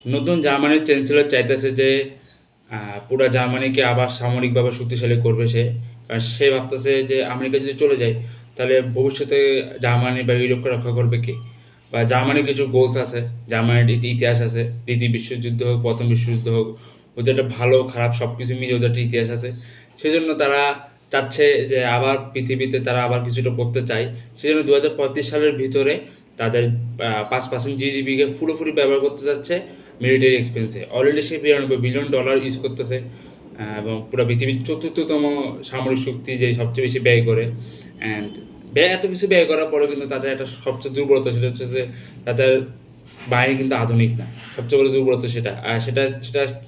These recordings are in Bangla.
নতুন জার্মানির চ্যান্সেলর চাইতেছে যে পুরা জার্মানিকে আবার সামরিকভাবে শক্তিশালী করবে সে। কারণ সে ভাবতেছে যে আমেরিকা যদি চলে যায়, তাহলে ভবিষ্যতে জার্মানি বা ইউরোপকে রক্ষা করবে কে? বা জার্মানির কিছু গোলস আছে, জার্মানির ইতিহাস আছে। ২য় বিশ্বযুদ্ধ হোক, ১ম বিশ্বযুদ্ধ হোক, ওদের একটা ভালো খারাপ সব কিছু মিলিয়ে ওদের একটা ইতিহাস আছে। সেজন্য তারা চাচ্ছে যে আবার পৃথিবীতে তারা আবার কিছুটা করতে চায়। সেজন্য ২০৩৫ সালের ভিতরে তাদের ৫% জিডিপিকে পুরোপুরি ব্যবহার করতে চাচ্ছে মিলিটারি এক্সপেন্সে। অলরেডি সে $৯২ বিলিয়ন ইউজ করতেছে, এবং পুরো পৃথিবীর ৪র্থতম সামরিক শক্তি যে সবচেয়ে বেশি ব্যয় করে। অ্যান্ড এত কিছু ব্যয় করার পরেও কিন্তু তাদের একটা সবচেয়ে দুর্বলতা, সেটা হচ্ছে যে তাদের বাহিনী কিন্তু আধুনিক না। সবচেয়ে বড় দুর্বলতা সেটা। আর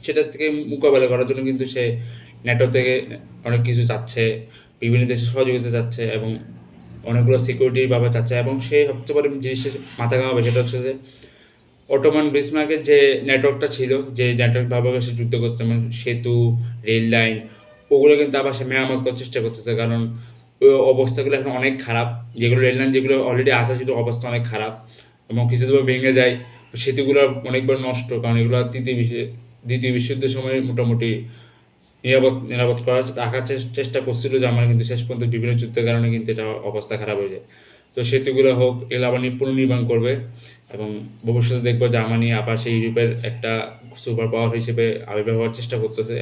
সেটা থেকে মোকাবেলা করার জন্য কিন্তু সে ন্যাটো থেকে অনেক কিছু চাচ্ছে, বিভিন্ন দেশের সহযোগিতা চাচ্ছে, এবং অনেকগুলো সিকিউরিটির ব্যাপার চাচ্ছে। এবং সে সবচেয়ে বড় জিনিসটা মাথা ঘামাবে, সেটা হচ্ছে যে অটোমান বিসমার্কের যে নেটওয়ার্কটা ছিল, যে নেটওয়ার্ক ব্যবহার সে যুদ্ধ করতে, যেমন সেতু, রেল লাইন, ওগুলো কিন্তু আবার সে মেরামত করার চেষ্টা করতেছে। কারণ ওই অবস্থাগুলো এখন অনেক খারাপ। যেগুলো রেল লাইন যেগুলো অলরেডি আছে সেগুলোর অবস্থা অনেক খারাপ, এবং কিছুদিন পর ভেঙে যায়। সেতুগুলো অনেকবার নষ্ট, কারণ এগুলো দ্বিতীয় বিশ্বযুদ্ধের সময় মোটামুটি নিরাপদ করার রাখার চেষ্টা করছিল জার্মানি, কিন্তু শেষ পর্যন্ত বিভিন্ন যুদ্ধের কারণে কিন্তু এটা অবস্থা খারাপ হয়ে যায়। তো সেতুগুলো হোক, এগুলো আবার পুনর্নির্মাণ করবে, এবং ভবিষ্যতে দেখবো জার্মানি আবার সেই ইউরোপের একটা সুপার পাওয়ার হিসেবে আবির্ভাব হওয়ার চেষ্টা করতেছে।